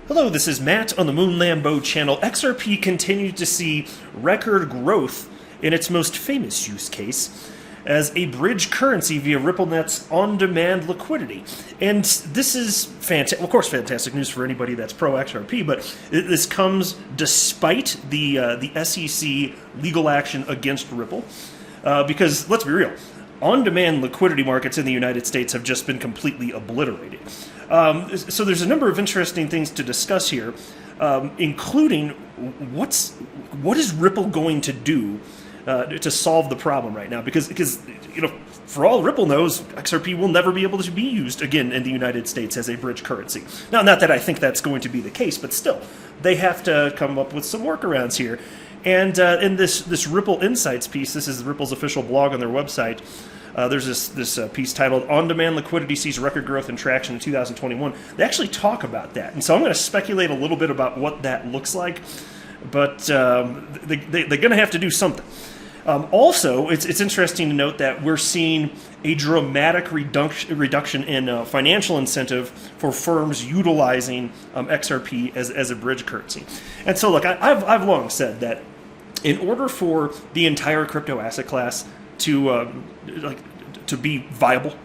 Hello, this is Matt on the Moon Lambo channel. XRP continued to see record growth in its most famous use case as a bridge currency via RippleNet's on-demand liquidity. And this is of course, fantastic news for anybody that's pro-XRP, but this comes despite the SEC legal action against Ripple. Because, let's be real, on-demand liquidity markets in the United States have just been completely obliterated. So there's a number of interesting things to discuss here, including what is Ripple going to do to solve the problem right now? Because for all Ripple knows, XRP will never be able to be used again in the United States as a bridge currency. Now, not that I think that's going to be the case, but still, they have to come up with some workarounds here. And in this Ripple Insights piece, this is Ripple's official blog on their website. There's this piece titled "On-Demand Liquidity Sees Record Growth and Traction in 2021." They actually talk about that, and so I'm going to speculate a little bit about what that looks like. But they're going to have to do something. Also, it's interesting to note that we're seeing a dramatic reduction in financial incentive for firms utilizing XRP as a bridge currency. And so, look, I've long said that in order for the entire crypto asset class to be viable,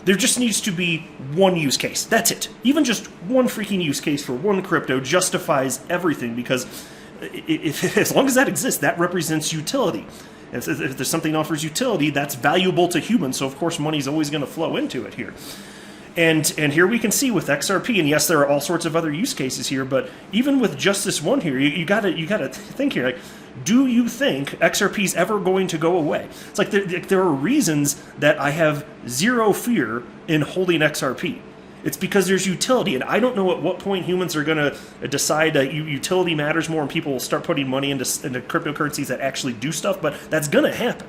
there just needs to be one use case. That's it. Even just one freaking use case for one crypto justifies everything, because as long as that exists, that represents utility. If there's something that offers utility, that's valuable to humans, so of course money's always going to flow into it here. And here we can see with XRP, and yes, there are all sorts of other use cases here, but even with just this one here, you gotta think here, like, do you think XRP is ever going to go away? It's like there are reasons that I have zero fear in holding XRP. It's because there's utility, and I don't know at what point humans are going to decide that utility matters more and people will start putting money into cryptocurrencies that actually do stuff, but that's going to happen.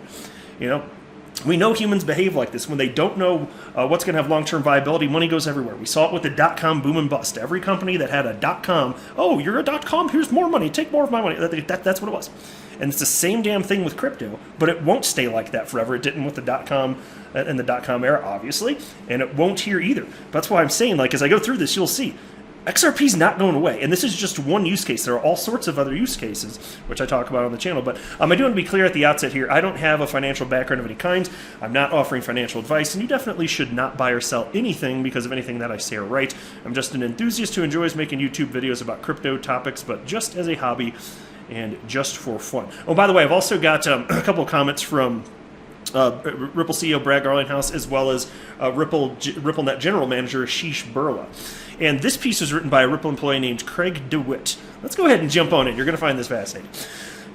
We know humans behave like this. When they don't know what's going to have long-term viability, money goes everywhere. We saw it with the dot-com boom and bust. Every company that had a dot-com, oh, you're a dot-com, here's more money, take more of my money. That's what it was. And it's the same damn thing with crypto, but it won't stay like that forever. It didn't with the dot-com and the dot-com era, obviously, and it won't here either. That's why I'm saying, like, as I go through this, you'll see XRP's not going away, and this is just one use case. There are all sorts of other use cases, which I talk about on the channel, but I do want to be clear at the outset here, I don't have a financial background of any kind. I'm not offering financial advice, and you definitely should not buy or sell anything because of anything that I say or write. I'm just an enthusiast who enjoys making YouTube videos about crypto topics, but just as a hobby and just for fun. Oh, by the way, I've also got a couple of comments from Ripple CEO Brad Garlinghouse, as well as RippleNet General Manager Ashish Birla. And this piece was written by a Ripple employee named Craig DeWitt. Let's go ahead and jump on it. You're going to find this fascinating.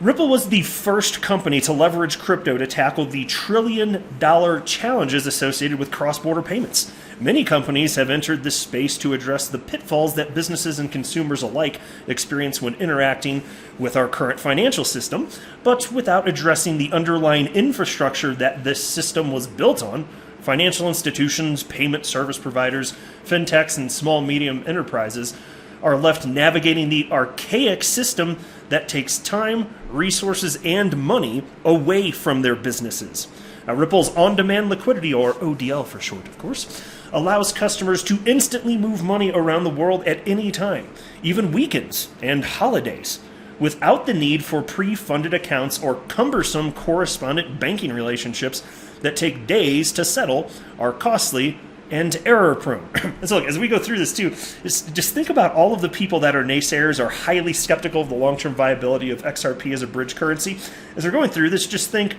Ripple was the first company to leverage crypto to tackle the trillion-dollar challenges associated with cross-border payments. Many companies have entered this space to address the pitfalls that businesses and consumers alike experience when interacting with our current financial system, but without addressing the underlying infrastructure that this system was built on. Financial institutions, payment service providers, fintechs, and small-medium enterprises are left navigating the archaic system that takes time, resources, and money away from their businesses. Ripple's on-demand liquidity, or ODL for short, of course, allows customers to instantly move money around the world at any time, even weekends and holidays, without the need for pre-funded accounts or cumbersome correspondent banking relationships that take days to settle, are costly, and error-prone. And so, look, as we go through this too, just think about all of the people that are naysayers, are highly skeptical of the long-term viability of XRP as a bridge currency. As they're going through this, just think,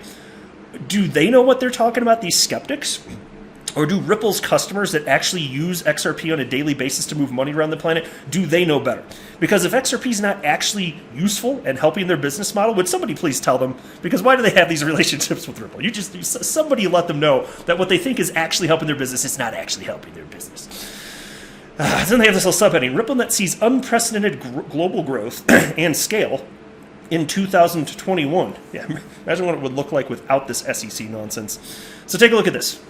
do they know what they're talking about, these skeptics? Or do Ripple's customers that actually use XRP on a daily basis to move money around the planet, do they know better? Because if XRP is not actually useful and helping their business model, would somebody please tell them? Because why do they have these relationships with Ripple? Somebody let them know that what they think is actually helping their business is not actually helping their business. Then they have this little subheading: RippleNet sees unprecedented global growth and scale in 2021. Yeah, imagine what it would look like without this SEC nonsense. So take a look at this.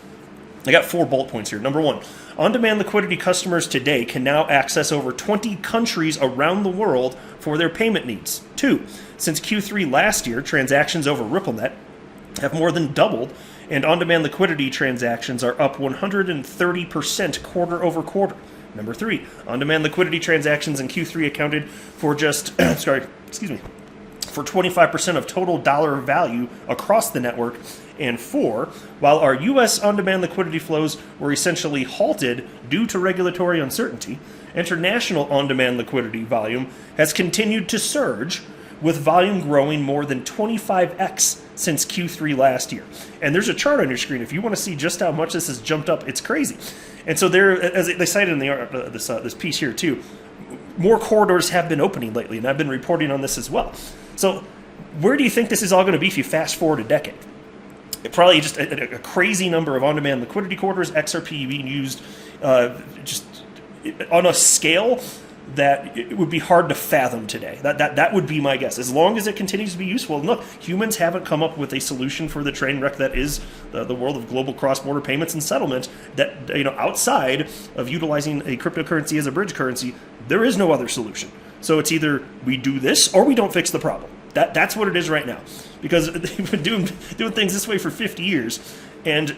I got 4 bullet points here. Number 1, on-demand liquidity customers today can now access over 20 countries around the world for their payment needs. 2, since Q3 last year, transactions over RippleNet have more than doubled, and on-demand liquidity transactions are up 130% quarter over quarter. Number 3, on-demand liquidity transactions in Q3 accounted for just, for 25% of total dollar value across the network. And 4, while our U.S. on-demand liquidity flows were essentially halted due to regulatory uncertainty, international on-demand liquidity volume has continued to surge, with volume growing more than 25x since Q3 last year. And there's a chart on your screen. If you want to see just how much this has jumped up, it's crazy. And so there, as they cited in the this piece here too, more corridors have been opening lately, and I've been reporting on this as well. So where do you think this is all going to be if you fast forward a decade? Probably just a crazy number of on-demand liquidity corridors, XRP being used just on a scale that it would be hard to fathom today. That would be my guess. As long as it continues to be useful. And look, humans haven't come up with a solution for the train wreck that is the world of global cross-border payments and settlement. That, outside of utilizing a cryptocurrency as a bridge currency, there is no other solution. So it's either we do this or we don't fix the problem. That's what it is right now. Because they've been doing things this way for 50 years, and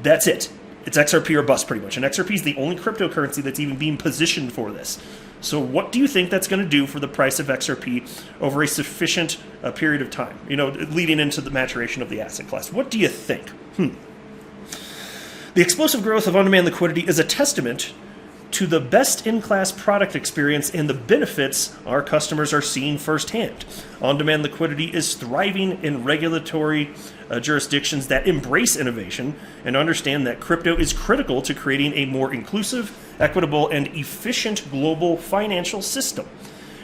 that's it. It's XRP or bust, pretty much. And XRP is the only cryptocurrency that's even being positioned for this. So what do you think that's going to do for the price of XRP over a sufficient period of time, leading into the maturation of the asset class? What do you think? The explosive growth of on-demand liquidity is a testament to the best-in-class product experience and the benefits our customers are seeing firsthand. On-demand liquidity is thriving in regulatory jurisdictions that embrace innovation and understand that crypto is critical to creating a more inclusive, equitable, and efficient global financial system.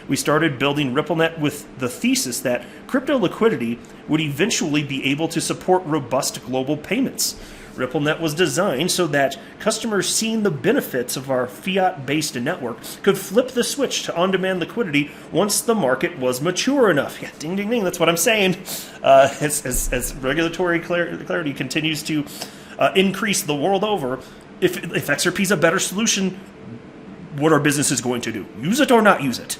We started building RippleNet with the thesis that crypto liquidity would eventually be able to support robust global payments. RippleNet was designed so that customers seeing the benefits of our fiat-based network could flip the switch to on-demand liquidity once the market was mature enough. Yeah, ding, ding, ding, that's what I'm saying. As regulatory clarity continues to increase the world over, if XRP is a better solution, what are businesses going to do? Use it or not use it?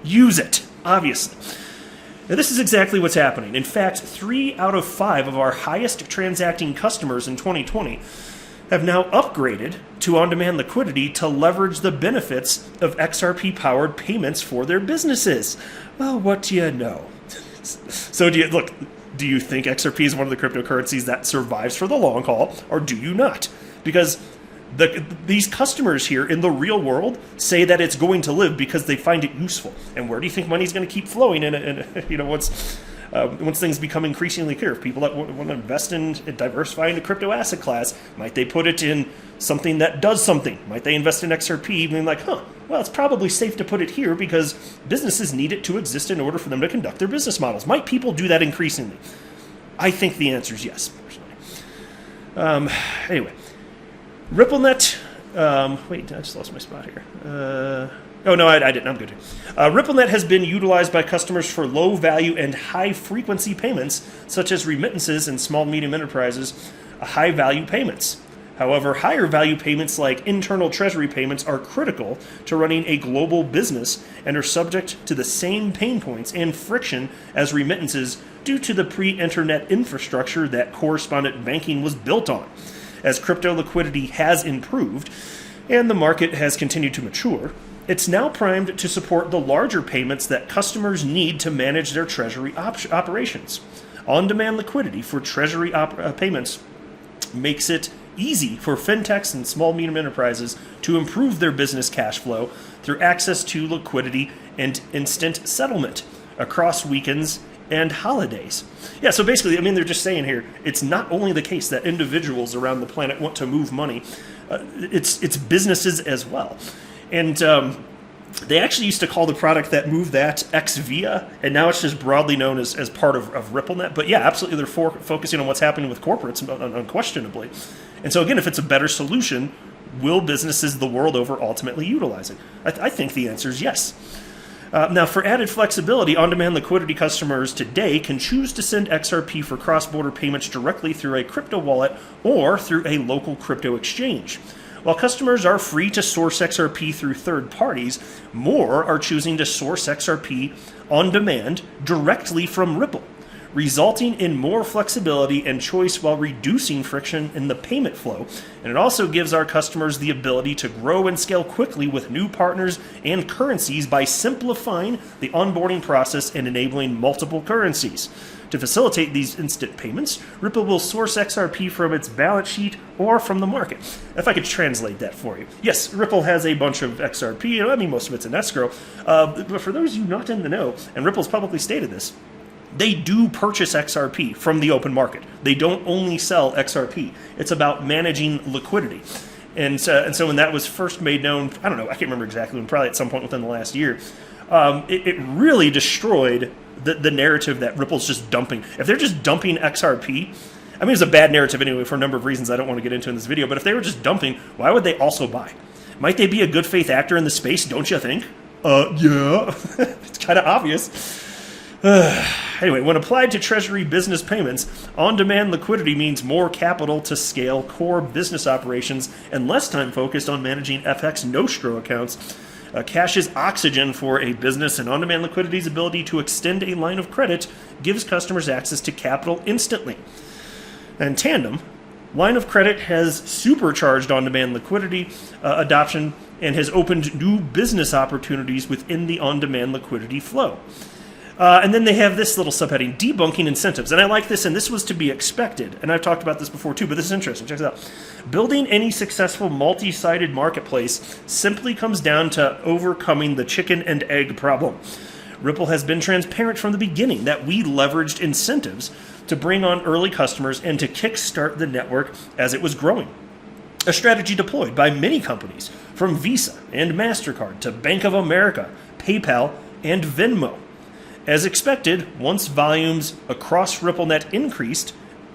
Use it, obviously. Now, this is exactly what's happening. In fact, 3 out of 5 of our highest transacting customers in 2020 have now upgraded to on-demand liquidity to leverage the benefits of XRP-powered payments for their businesses. Well, what do you know? So do you think XRP is one of the cryptocurrencies that survives for the long haul, or do you not? Because these customers here in the real world say that it's going to live because they find it useful. And where do you think money is going to keep flowing? And once things become increasingly clear, if people that want to invest in diversifying the crypto asset class, might they put it in something that does something? Might they invest in XRP, being like, well, it's probably safe to put it here because businesses need it to exist in order for them to conduct their business models. Might people do that increasingly? I think the answer is yes, personally. Anyway. RippleNet, wait, I just lost my spot here. I didn't, I'm good. RippleNet has been utilized by customers for low value and high frequency payments, such as remittances and small medium enterprises, high value payments. However, higher value payments like internal Treasury payments are critical to running a global business and are subject to the same pain points and friction as remittances due to the pre-internet infrastructure that correspondent banking was built on. As crypto liquidity has improved and the market has continued to mature, it's now primed to support the larger payments that customers need to manage their treasury operations. On-demand liquidity for treasury payments makes it easy for fintechs and small medium enterprises to improve their business cash flow through access to liquidity and instant settlement across weekends and holidays. Yeah, so basically, they're just saying here, it's not only the case that individuals around the planet want to move money, it's businesses as well. And they actually used to call the product that moved that XVIA, and now it's just broadly known as part of RippleNet. But yeah, absolutely, they're focusing on what's happening with corporates, unquestionably. And so again, if it's a better solution, will businesses the world over ultimately utilize it? I think the answer is yes. Now, for added flexibility, on-demand liquidity customers today can choose to send XRP for cross-border payments directly through a crypto wallet or through a local crypto exchange. While customers are free to source XRP through third parties, more are choosing to source XRP on demand directly from Ripple. resulting in more flexibility and choice while reducing friction in the payment flow. And it also gives our customers the ability to grow and scale quickly with new partners and currencies by simplifying the onboarding process and enabling multiple currencies. To facilitate these instant payments, Ripple will source XRP from its balance sheet or from the market. If I could translate that for you. Yes, Ripple has a bunch of XRP. I mean, most of it's in escrow. But for those of you not in the know, and Ripple's publicly stated this, they do purchase XRP from the open market. They don't only sell XRP. It's about managing liquidity. And so when that was first made known, I don't know, I can't remember exactly when, probably at some point within the last year, it really destroyed the narrative that Ripple's just dumping. If they're just dumping XRP, I mean, it's a bad narrative anyway for a number of reasons I don't want to get into in this video, but if they were just dumping, why would they also buy? Might they be a good faith actor in the space, don't you think? Yeah. It's kind of obvious. Anyway, when applied to Treasury business payments, on-demand liquidity means more capital to scale core business operations and less time focused on managing FX no-stro accounts. Cash is oxygen for a business, and on-demand liquidity's ability to extend a line of credit gives customers access to capital instantly. And tandem, line of credit has supercharged on-demand liquidity adoption and has opened new business opportunities within the on-demand liquidity flow. And then they have this little subheading, debunking incentives. And I like this, and this was to be expected. And I've talked about this before too, but this is interesting. Check this out. Building any successful multi-sided marketplace simply comes down to overcoming the chicken and egg problem. Ripple has been transparent from the beginning that we leveraged incentives to bring on early customers and to kickstart the network as it was growing. A strategy deployed by many companies, from Visa and MasterCard to Bank of America, PayPal, and Venmo. As expected, once volumes across RippleNet increased,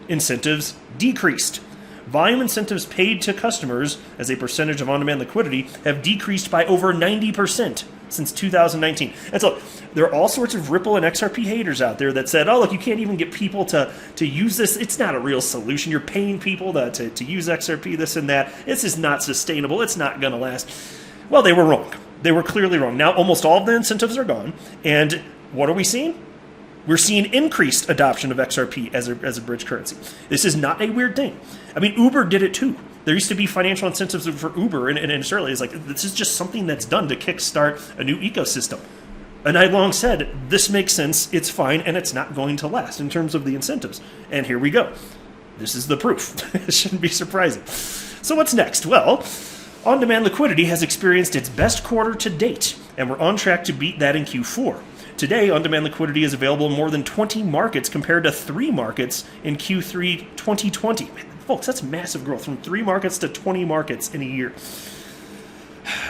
incentives decreased. Volume incentives paid to customers as a percentage of on-demand liquidity have decreased by over 90% since 2019. And so there are all sorts of Ripple and XRP haters out there that said, oh, look, you can't even get people to use this. It's not a real solution. You're paying people to use XRP, this and that. This is not sustainable. It's not going to last. Well, they were wrong. They were clearly wrong. Now, almost all of the incentives are gone, and what are we seeing? We're seeing increased adoption of XRP as a bridge currency. This is not a weird thing. I mean, Uber did it too. There used to be financial incentives for Uber, and it's like, this is just something that's done to kickstart a new ecosystem. And I long said, this makes sense, it's fine, and it's not going to last in terms of the incentives. And here we go. This is the proof. It shouldn't be surprising. So what's next? Well, on-demand liquidity has experienced its best quarter to date, and we're on track to beat that in Q4. Today, on-demand liquidity is available in more than 20 markets compared to 3 markets in Q3 2020. Man, folks, that's massive growth, from 3 markets to 20 markets in a year.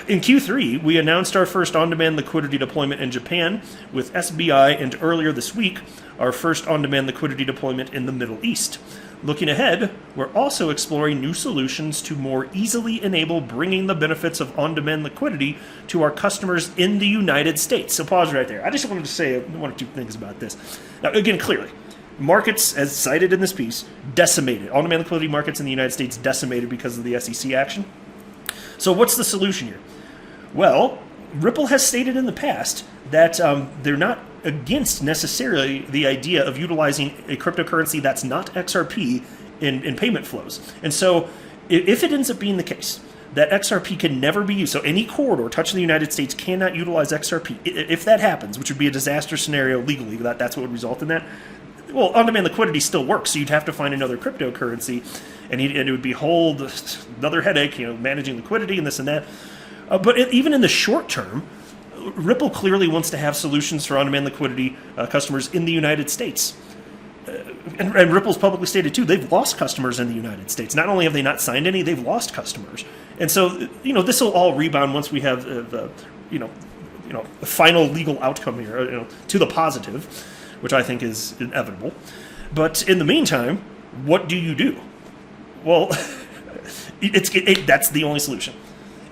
In Q3, we announced our first on-demand liquidity deployment in Japan with SBI, and earlier this week, our first on-demand liquidity deployment in the Middle East. Looking ahead, we're also exploring new solutions to more easily enable bringing the benefits of on-demand liquidity to our customers in the United States. So pause right there. I just wanted to say one or two things about this. Now, again, clearly, markets, as cited in this piece, decimated. On-demand liquidity markets in the United States decimated because of the SEC action. So what's the solution here? Well, Ripple has stated in the past that they're not against necessarily the idea of utilizing a cryptocurrency that's not XRP in payment flows. And so if it ends up being the case that XRP can never be used, so any corridor touching the United States cannot utilize XRP, if that happens, which would be a disaster scenario legally, that's what would result in that, well, on-demand liquidity still works, so you'd have to find another cryptocurrency, and it would be another headache, managing liquidity and this and that. But even in the short term, Ripple clearly wants to have solutions for on-demand liquidity customers in the United States. And Ripple's publicly stated, too, they've lost customers in the United States. Not only have they not signed any, they've lost customers. And so, this will all rebound once we have, the final legal outcome here, to the positive, which I think is inevitable. But in the meantime, what do you do? Well, that's the only solution.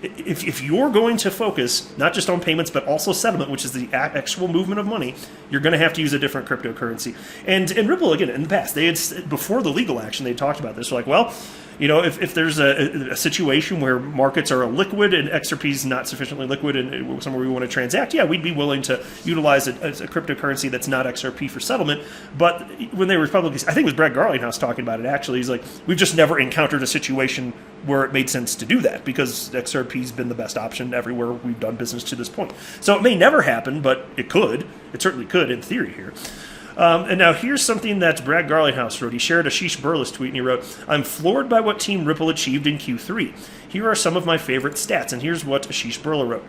If you're going to focus not just on payments but also settlement, which is the actual movement of money, you're going to have to use a different cryptocurrency. And Ripple, again, in the past, they had, before the legal action, they talked about this. They're like, well, if there's a situation where markets are illiquid and XRP is not sufficiently liquid and somewhere we want to transact, yeah, we'd be willing to utilize a cryptocurrency that's not XRP for settlement. But when they were publicly, I think it was Brad Garlinghouse talking about it actually, he's like, we've just never encountered a situation where it made sense to do that because XRP's been the best option everywhere we've done business to this point. So it may never happen, but it could. It certainly could in theory here. And now here's something that Brad Garlinghouse wrote. He shared Ashish Birla's tweet and he wrote, I'm floored by what Team Ripple achieved in Q3. Here are some of my favorite stats, and here's what Ashish Birla wrote.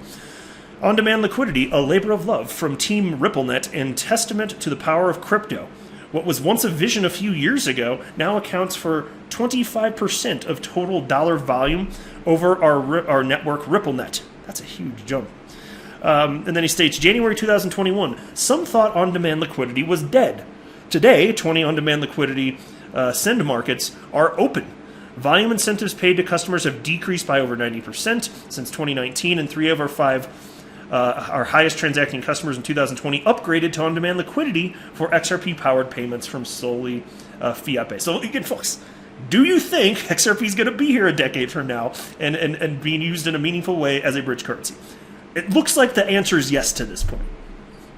On-demand liquidity, a labor of love from Team RippleNet and testament to the power of crypto. What was once a vision a few years ago now accounts for 25% of total dollar volume over our network RippleNet. That's a huge jump. And then he states, January 2021, some thought on-demand liquidity was dead. Today, 20 on-demand liquidity send markets are open. Volume incentives paid to customers have decreased by over 90% since 2019, and 3 of our 5 our highest transacting customers in 2020 upgraded to on-demand liquidity for XRP-powered payments from solely fiat-based. So again, folks, do you think XRP is going to be here a decade from now and being used in a meaningful way as a bridge currency? It looks like the answer is yes to this point.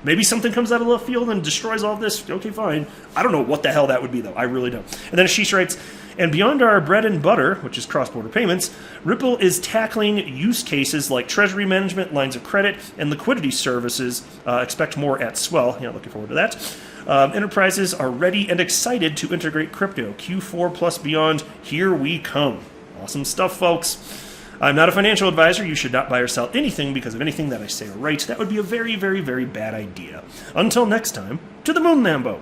Maybe something comes out of left field and destroys all this. Okay, fine. I don't know what the hell that would be, though. I really don't. And then Ashish writes, and beyond our bread and butter, which is cross-border payments, Ripple is tackling use cases like treasury management, lines of credit, and liquidity services. Expect more at Swell. Yeah, looking forward to that. Enterprises are ready and excited to integrate crypto. Q4 plus beyond, here we come. Awesome stuff, folks. I'm not a financial advisor. You should not buy or sell anything because of anything that I say or write. That would be a very, very, very bad idea. Until next time, to the moon, Lambo.